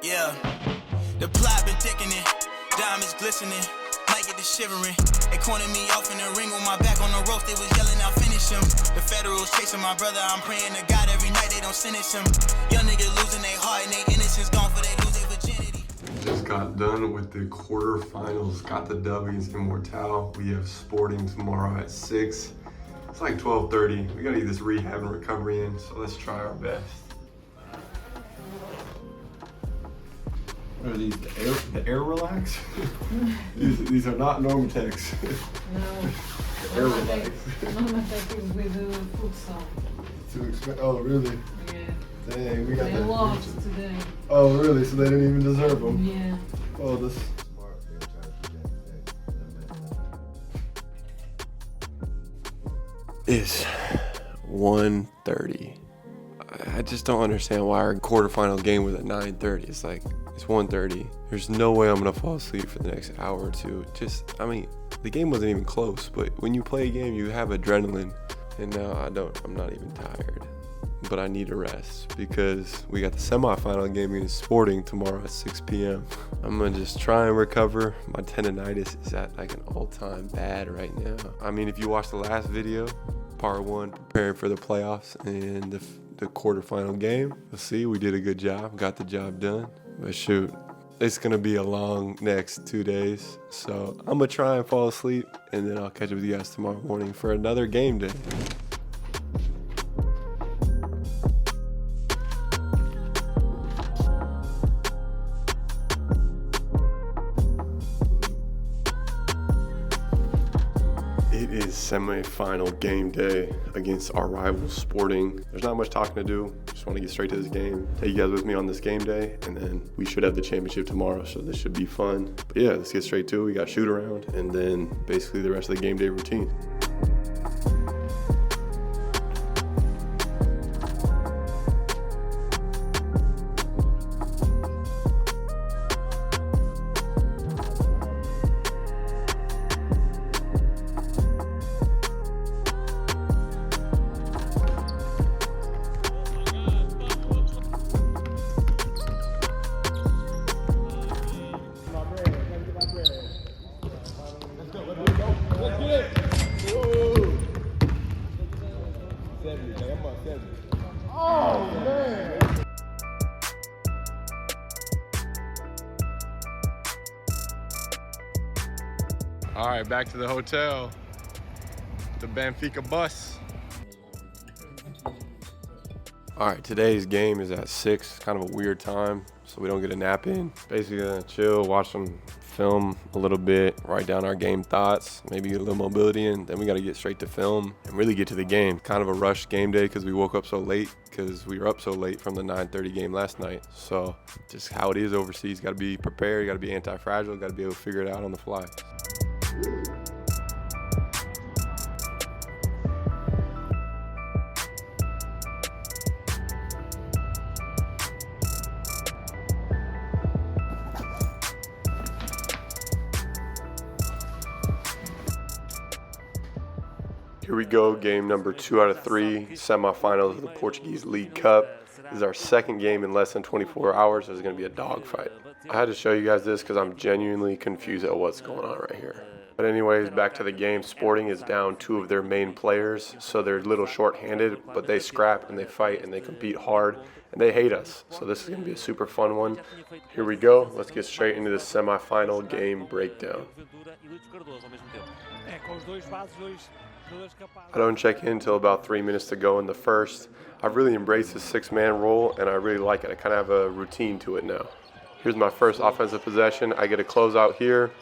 Yeah, the plot been thickening, diamonds glistening, might get the shivering. They cornered me off in the ring with my back on the ropes, they was yelling out finish him. The federals chasing my brother, I'm praying to God every night they don't sentence him. Young niggas losing their heart and their innocence gone for they lose their virginity. Just got done with the quarterfinals, got the W against Immortal. We have Sporting tomorrow at 6. It's like 12:30. We gotta get this rehab and recovery in, so let's try our best. What are these, the air relax? these are not Normatex. No. The air relax. Normatex with food salt. Too expensive. Oh, really? Yeah. Dang, we got They that. lost today. Oh, really? So they didn't even deserve them? Yeah. Oh, this. It's 1:30. I just don't understand why our quarterfinal game was at 9:30. It's 1:30. There's no way I'm gonna fall asleep for the next hour or two. The game wasn't even close, but when you play a game, you have adrenaline. And now I'm not even tired. But I need a rest because we got the semifinal game against Sporting tomorrow at 6 p.m. I'm gonna just try and recover. My tendonitis is at an all-time bad right now. If you watch the last video, part 1, preparing for the playoffs and the quarterfinal game, you'll see we did a good job, got the job done. But shoot, it's gonna be a long next 2 days. So I'm gonna try and fall asleep and then I'll catch up with you guys tomorrow morning for another game day. It is semi-final game day against our rival Sporting. There's not much talking to do. Just want to get straight to this game. Take you guys with me on this game day, and then we should have the championship tomorrow, so this should be fun. But yeah, let's get straight to it. We got shoot around, and then basically the rest of the game day routine. All right, back to the hotel. The Benfica bus. All right, today's game is at 6, kind of a weird time, so we don't get a nap in. Basically gonna chill, watch some film a little bit, write down our game thoughts, maybe get a little mobility in, then we gotta get straight to film and really get to the game. Kind of a rushed game day because we woke up so late because we were up so late from the 9:30 game last night. So just how it is overseas, gotta be prepared, gotta be anti-fragile, gotta be able to figure it out on the fly. Here we go, game number 2 out of 3, semifinals of the Portuguese League Cup. This is our second game in less than 24 hours. There's going to be a dogfight. I had to show you guys this because I'm genuinely confused at what's going on right here. But anyways, back to the game. Sporting is down 2 of their main players, so they're a little short-handed, but they scrap and they fight and they compete hard, and they hate us. So this is going to be a super fun one. Here we go. Let's get straight into the semifinal game breakdown. I don't check in until about 3 minutes to go in the first. I've really embraced this 6-man role, and I really like it. I kind of have a routine to it now. Here's my first offensive possession. I get a closeout here,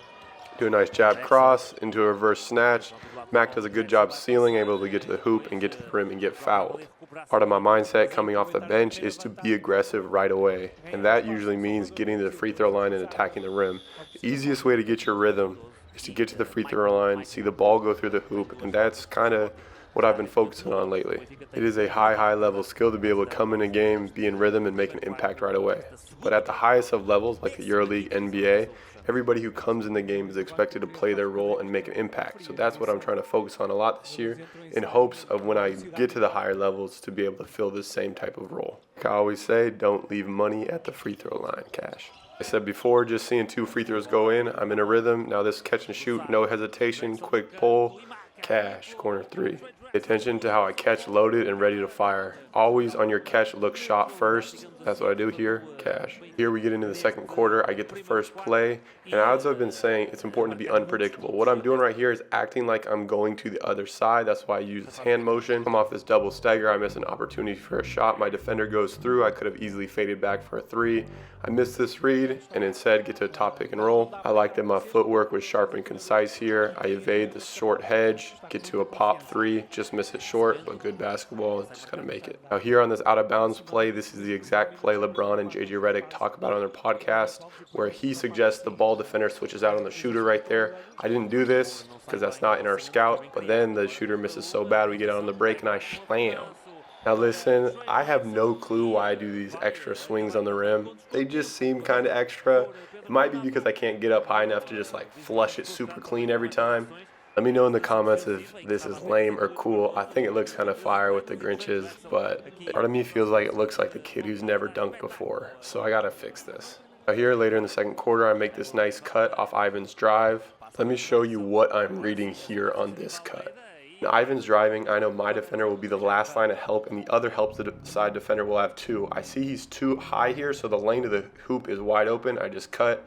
do a nice jab cross into a reverse snatch. Mac does a good job sealing, able to get to the hoop and get to the rim and get fouled. Part of my mindset coming off the bench is to be aggressive right away, and that usually means getting to the free throw line and attacking the rim. The easiest way to get your rhythm is to get to the free throw line, see the ball go through the hoop, and that's kind of what I've been focusing on lately. It is a high level skill to be able to come in a game, be in rhythm, and make an impact right away. But at the highest of levels, like the EuroLeague, NBA, everybody who comes in the game is expected to play their role and make an impact. So that's what I'm trying to focus on a lot this year, in hopes of when I get to the higher levels to be able to fill this same type of role. Like I always say, don't leave money at the free throw line, Cash. I said before, just seeing 2 free throws go in, I'm in a rhythm. Now this catch and shoot, no hesitation, quick pull, Cash, corner 3. Pay attention to how I catch loaded and ready to fire. Always on your catch, look shot first. That's what I do here, Cash. Here we get into the second quarter, I get the first play, and as I've been saying, it's important to be unpredictable. What I'm doing right here is acting like I'm going to the other side. That's why I use this hand motion. Come off this double stagger, I miss an opportunity for a shot. My defender goes through, I could have easily faded back for a 3. I missed this read and instead get to a top pick and roll. I like that my footwork was sharp and concise here. I evade the short hedge, get to a pop 3, just miss it short, but good basketball, just gotta make it. Now here on this out of bounds play, this is the exact play LeBron and JJ Redick talk about on their podcast, where he suggests the ball defender switches out on the shooter right there. I didn't do this because that's not in our scout, but then the shooter misses so bad we get out on the break and I slam. Now listen, I have no clue why I do these extra swings on the rim. They just seem kind of extra. It might be because I can't get up high enough to just like flush it super clean every time. Let me know in the comments if this is lame or cool. I think it looks kind of fire with the Grinches, but part of me feels like it looks like the kid who's never dunked before. So I gotta fix this. Now here later in the second quarter, I make this nice cut off Ivan's drive. Let me show you what I'm reading here on this cut. Now, Ivan's driving, I know my defender will be the last line of help and the other help side defender will have 2. I see he's too high here, so the lane to the hoop is wide open. I just cut,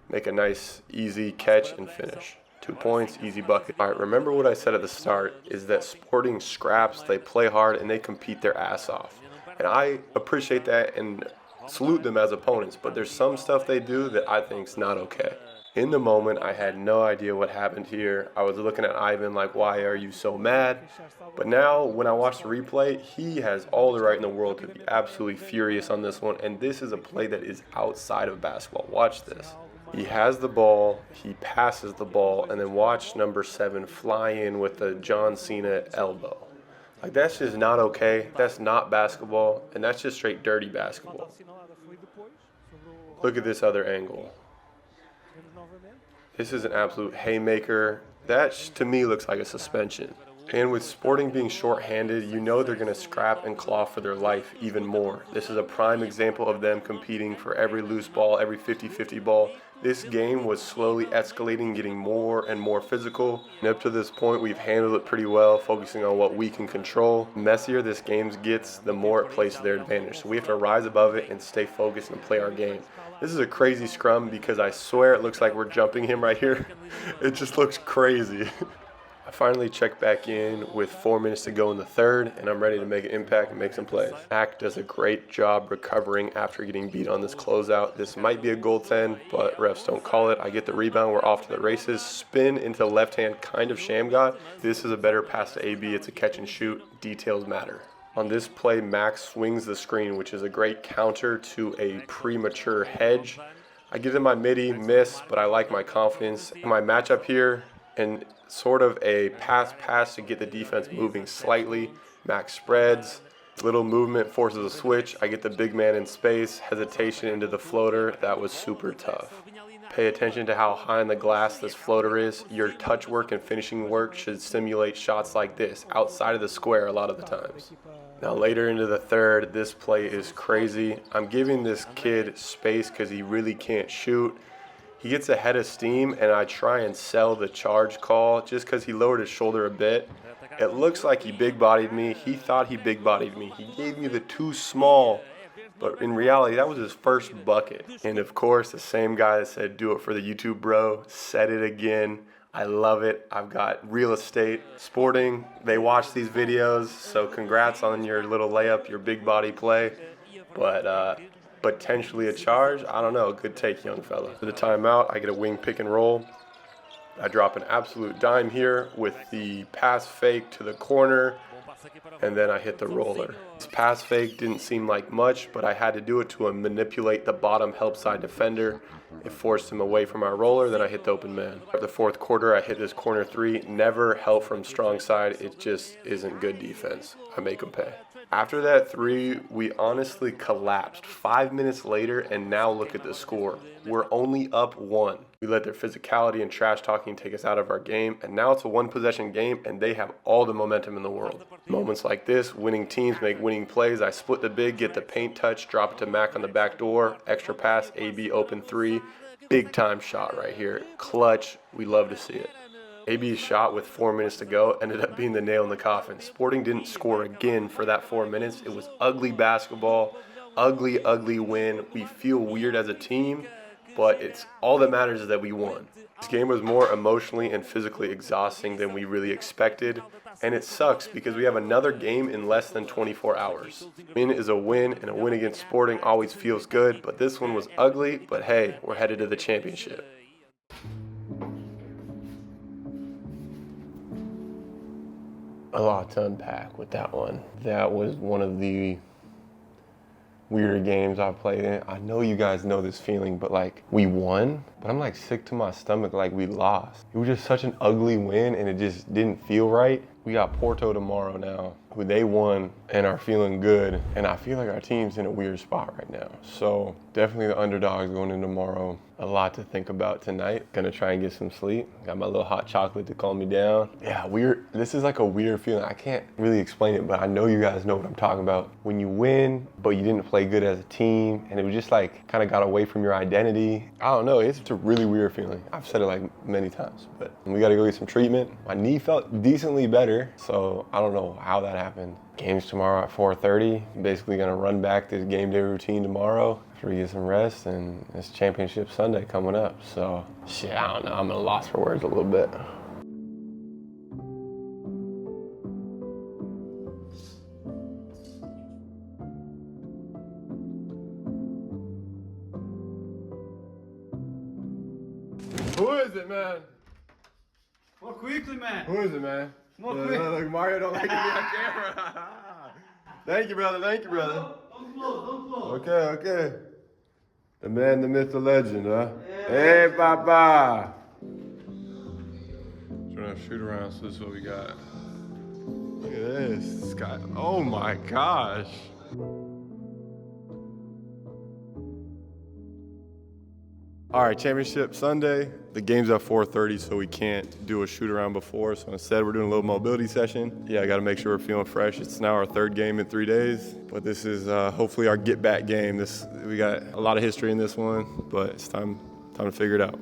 make a nice easy catch and finish. 2 points, easy bucket. All right, remember what I said at the start is that Sporting scraps, they play hard and they compete their ass off. And I appreciate that and salute them as opponents, but there's some stuff they do that I think is not okay. In the moment, I had no idea what happened here. I was looking at Ivan like, why are you so mad? But now, when I watch the replay, he has all the right in the world to be absolutely furious on this one. And this is a play that is outside of basketball. Watch this. He has the ball, he passes the ball, and then watch number 7 fly in with the John Cena elbow. Like, that's just not okay. That's not basketball, and that's just straight dirty basketball. Look at this other angle. This is an absolute haymaker. That to me looks like a suspension. And with Sporting being short-handed, you know they're going to scrap and claw for their life even more. This is a prime example of them competing for every loose ball, every 50-50 ball. This game was slowly escalating, getting more and more physical. And up to this point, we've handled it pretty well, focusing on what we can control. The messier this game gets, the more it plays to their advantage. So we have to rise above it and stay focused and play our game. This is a crazy scrum because I swear it looks like we're jumping him right here. It just looks crazy. I finally check back in with 4 minutes to go in the third, and I'm ready to make an impact and make some plays. Mac does a great job recovering after getting beat on this closeout. This might be a goaltend, but refs don't call it. I get the rebound, we're off to the races. Spin into left hand, kind of sham god. This is a better pass to AB, it's a catch and shoot. Details matter. On this play, Max swings the screen, which is a great counter to a premature hedge. I give him my midi, miss, but I like my confidence. My matchup here, and sort of a pass to get the defense moving slightly. Max spreads, little movement forces a switch. I get the big man in space, hesitation into the floater. That was super tough. Pay attention to how high in the glass this floater is. Your touch work and finishing work should simulate shots like this, outside of the square a lot of the times. Now later into the third, this play is crazy. I'm giving this kid space because he really can't shoot. He gets ahead of steam, and I try and sell the charge call just because he lowered his shoulder a bit. It looks like he big-bodied me. He thought he big-bodied me. He gave me the too small, but in reality, that was his first bucket. And of course, the same guy that said, do it for the YouTube bro, said it again. I love it. I've got real estate. Sporting, they watch these videos, so congrats on your little layup, your big body play. But potentially a charge, I don't know. Good take, young fella. For the timeout, I get a wing pick and roll. I drop an absolute dime here with the pass fake to the corner. and then I hit the roller. This pass fake didn't seem like much, but I had to do it to manipulate the bottom help side defender. It forced him away from our roller, then I hit the open man. For the fourth quarter, I hit this corner three. Never help from strong side. It just isn't good defense. I make him pay. After that three, we honestly collapsed. 5 minutes later, and now look at the score. We're only up 1. We let their physicality and trash talking take us out of our game, and now it's a one-possession game, and they have all the momentum in the world. Moments like this, winning teams make winning plays. I split the big, get the paint touch, drop it to Mac on the back door, extra pass, AB open three. Big time shot right here. Clutch. We love to see it. AB's shot with 4 minutes to go ended up being the nail in the coffin. Sporting didn't score again for that 4 minutes. It was ugly basketball, ugly win. We feel weird as a team, but it's all that matters is that we won. This game was more emotionally and physically exhausting than we really expected, and it sucks because we have another game in less than 24 hours. Win is a win, and a win against Sporting always feels good, but this one was ugly, but hey, we're headed to the championship. A lot to unpack with that one. That was one of the weirder games I've played in. I know you guys know this feeling, but like we won, but I'm like sick to my stomach like we lost. It was just such an ugly win and it just didn't feel right. We got Porto tomorrow now, who they won and are feeling good. And I feel like our team's in a weird spot right now. So definitely the underdogs going in tomorrow. A lot to think about tonight. Gonna try and get some sleep. Got my little hot chocolate to calm me down. Yeah, this is like a weird feeling. I can't really explain it, but I know you guys know what I'm talking about. When you win, but you didn't play good as a team, and it was just like kind of got away from your identity. I don't know, it's a really weird feeling. I've said it like many times, but we gotta go get some treatment. My knee felt decently better, so I don't know how that happened. Game's tomorrow at 4:30. Basically gonna run back this game day routine tomorrow after we get some rest, and it's Championship Sunday coming up. So shit, I don't know, I'm at a loss for words a little bit. Who is it, man? More quickly, man. Who is it, man? More quick. Look, Mario don't like to be on camera. Thank you, brother. Thank you, brother. Don't close, don't close. Okay. The man, the myth, the legend, huh? Yeah. Hey, Papa. Trying to shoot around, so this is what we got. Look at this guy. Oh my gosh. All right, Championship Sunday. The game's at 4:30, so we can't do a shoot around before. So instead, we're doing a little mobility session. Yeah, I got to make sure we're feeling fresh. It's now our 3rd game in 3 days, but this is hopefully our get back game. We got a lot of history in this one, but it's time to figure it out.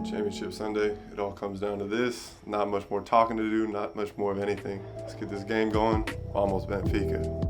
Championship Sunday, it all comes down to this. Not much more talking to do, not much more of anything. Let's get this game going. Almost Benfica.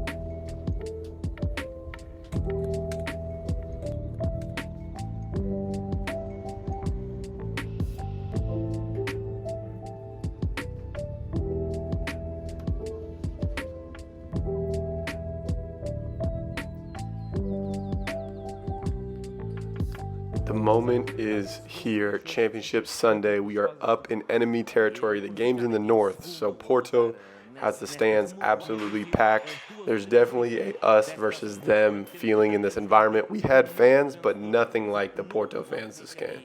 The moment is here. Championship Sunday. We are up in enemy territory. The game's in the north, so Porto has the stands absolutely packed. There's definitely a us versus them feeling in this environment. We had fans, but nothing like the Porto fans this game.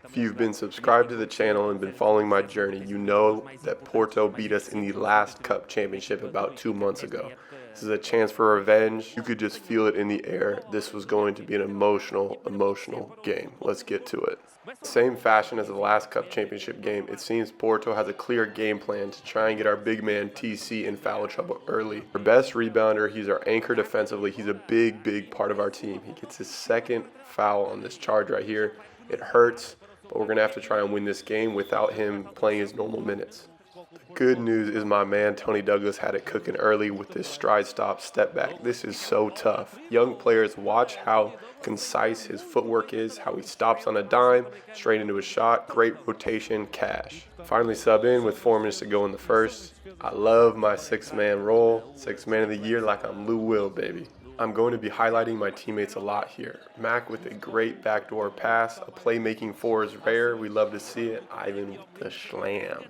If you've been subscribed to the channel and been following my journey, you know that Porto beat us in the last Cup Championship about 2 months ago. This is a chance for revenge. You could just feel it in the air. This was going to be an emotional game. Let's get to it. Same fashion as the last Cup Championship game, it seems Porto has a clear game plan to try and get our big man TC in foul trouble early. Our best rebounder, he's our anchor defensively. He's a big part of our team. He gets his 2nd foul on this charge right here. It hurts, but we're going to have to try and win this game without him playing his normal minutes. The good news is my man Tony Douglas had it cooking early with this stride stop step back. This is so tough. Young players, watch how concise his footwork is, how he stops on a dime, straight into a shot, great rotation, cash. Finally sub in with 4 minutes to go in the first. I love my 6-man role, 6th man of the year like I'm Lou Will, baby. I'm going to be highlighting my teammates a lot here. Mac with a great backdoor pass. A playmaking four is rare. We love to see it. Ivan with the slam.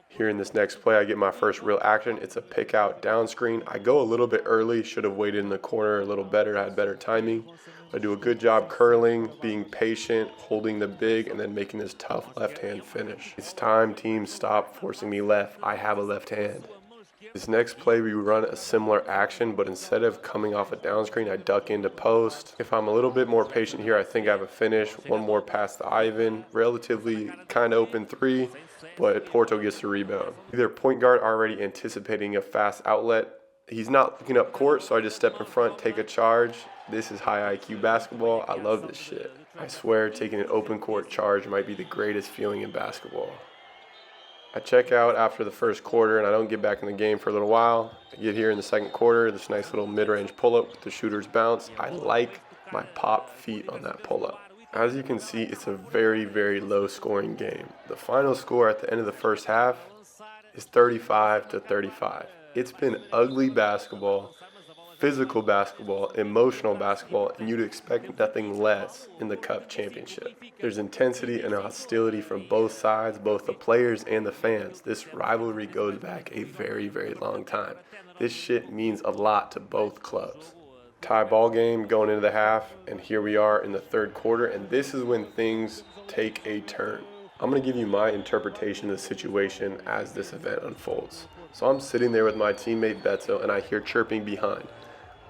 Here in this next play, I get my first real action. It's a pick out down screen. I go a little bit early. Should have waited in the corner a little better. I had better timing. I do a good job curling, being patient, holding the big, and then making this tough left-hand finish. It's time, team, stop forcing me left. I have a left hand. This next play, we run a similar action, but instead of coming off a down screen, I duck into post. If I'm a little bit more patient here, I think I have a finish. One more pass to Ivan. Relatively kind of open three, but Porto gets the rebound. Either point guard already anticipating a fast outlet. He's not looking up court, so I just step in front, take a charge. This is high IQ basketball. I love this shit. I swear taking an open court charge might be the greatest feeling in basketball. I check out after the first quarter and I don't get back in the game for a little while. I get here in the second quarter, this nice little mid-range pull-up with the shooter's bounce. I like my pop feet on that pull-up. As you can see, it's a very, very low scoring game. The final score at the end of the first half is 35-35. It's been ugly basketball, physical basketball, emotional basketball, and you'd expect nothing less in the Cup Championship. There's intensity and hostility from both sides, both the players and the fans. This rivalry goes back a very, very long time. This shit means a lot to both clubs. Tie ball game going into the half, and here we are in the third quarter, and this is when things take a turn. I'm going to give you my interpretation of the situation as this event unfolds. So I'm sitting there with my teammate Beto, and I hear chirping behind.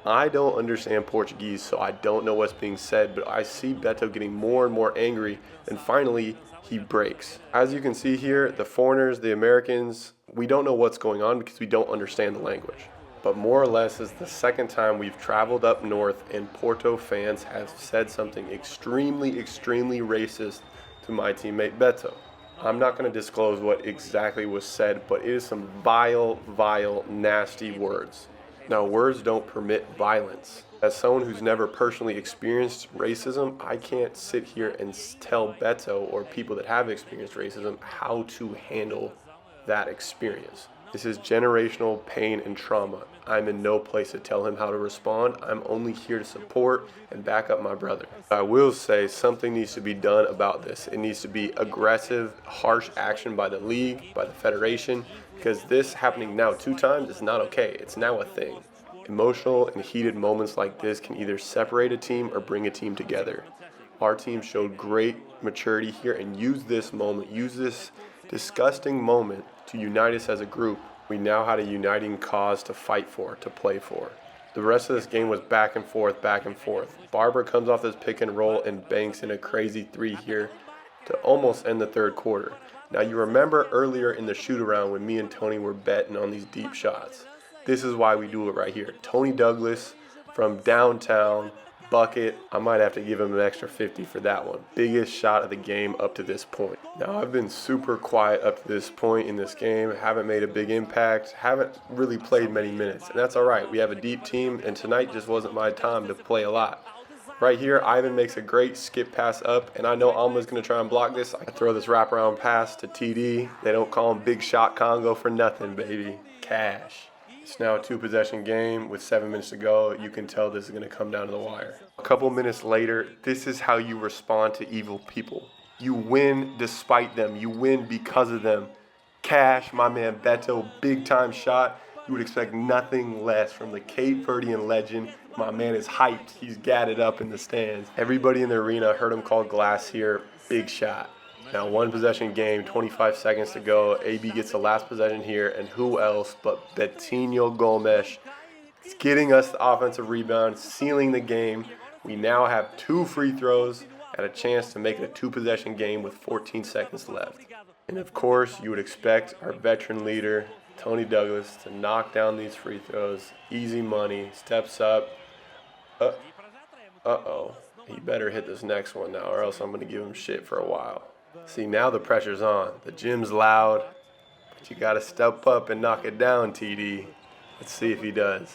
I don't understand Portuguese, so I don't know what's being said, but I see Beto getting more and more angry, and finally, he breaks. As you can see here, the foreigners, the Americans, we don't know what's going on because we don't understand the language. But more or less, it's the second time we've traveled up north and Porto fans have said something extremely, extremely racist to my teammate Beto. I'm not going to disclose what exactly was said, but it is some vile, vile, nasty words. Now, words don't permit violence. As someone who's never personally experienced racism, I can't sit here and tell Beto or people that have experienced racism how to handle that experience. This is generational pain and trauma. I'm in no place to tell him how to respond. I'm only here to support and back up my brother. I will say something needs to be done about this. It needs to be aggressive, harsh action by the league, by the federation, because this happening now 2 times is not okay. It's now a thing. Emotional and heated moments like this can either separate a team or bring a team together. Our team showed great maturity here and used this moment, used this disgusting moment to unite us as a group. We now had a uniting cause to fight for, to play for. The rest of this game was back and forth, back and forth. Barber comes off this pick and roll and banks in a crazy 3 here to almost end the third quarter. Now you remember earlier in the shoot around when me and Tony were betting on these deep shots. This is why we do it right here. Tony Douglas from downtown, bucket. I might have to give him an extra 50 for that one. Biggest shot of the game up to this point. Now I've been super quiet up to this point in this game. Haven't made a big impact. Haven't really played many minutes. And that's all right. We have a deep team and tonight just wasn't my time to play a lot. Right here, Ivan makes a great skip pass up, and I know Alma's going to try and block this. I throw this wraparound pass to TD. They don't call him Big Shot Congo for nothing, baby. Cash. It's now a 2-possession game with 7 minutes to go. You can tell this is going to come down to the wire. A couple minutes later, this is how you respond to evil people. You win despite them. You win because of them. Cash, my man Beto, big time shot. You would expect nothing less from the Cape Verdean legend. My man is hyped. He's gadded up in the stands. Everybody in the arena heard him call glass here. Big shot. Now 1-possession game, 25 seconds to go. AB gets the last possession here, and who else but Betinho Gomes. It's getting us the offensive rebound, sealing the game. We now have 2 free throws and a chance to make it a 2-possession game with 14 seconds left. And of course, you would expect our veteran leader, Tony Douglas, to knock down these free throws. Easy money, steps up. Uh-oh. He better hit this next one now, or else I'm going to give him shit for a while. See, now the pressure's on. The gym's loud, but you got to step up and knock it down, TD. Let's see if he does.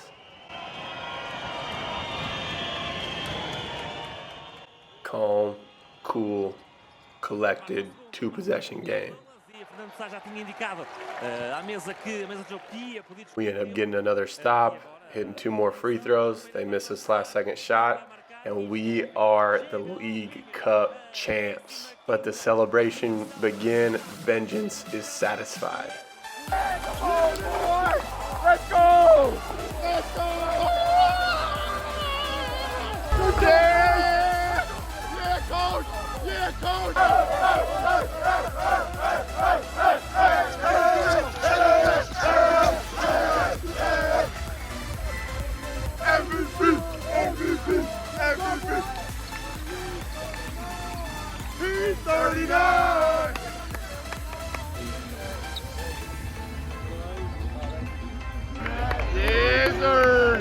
Calm, cool, collected, 2-possession game. We end up getting another stop, hitting 2 more free throws. They miss this last second shot, and we are the League Cup champs. Let the celebration begin. Vengeance is satisfied. Let's go! Let's go! Yeah! Yeah, coach! Yeah, coach! MVP! MVP! MVP! He's 39! Yes, sir!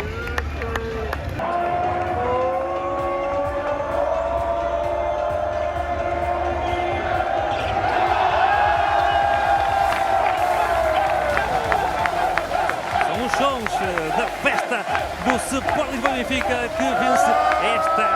São os sons da festa do Sporting Benfica que vence esta.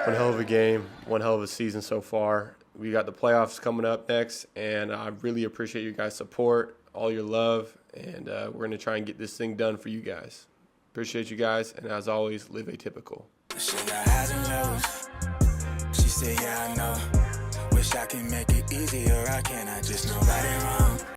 One hell of a game, one hell of a season so far. We got the playoffs coming up next, and I really appreciate you guys' support, all your love, and we're going to try and get this thing done for you guys. Appreciate you guys, and as always, live atypical. She got highs and lows. She said, yeah, I know. Wish I could make it easier. I can, I just know right and wrong.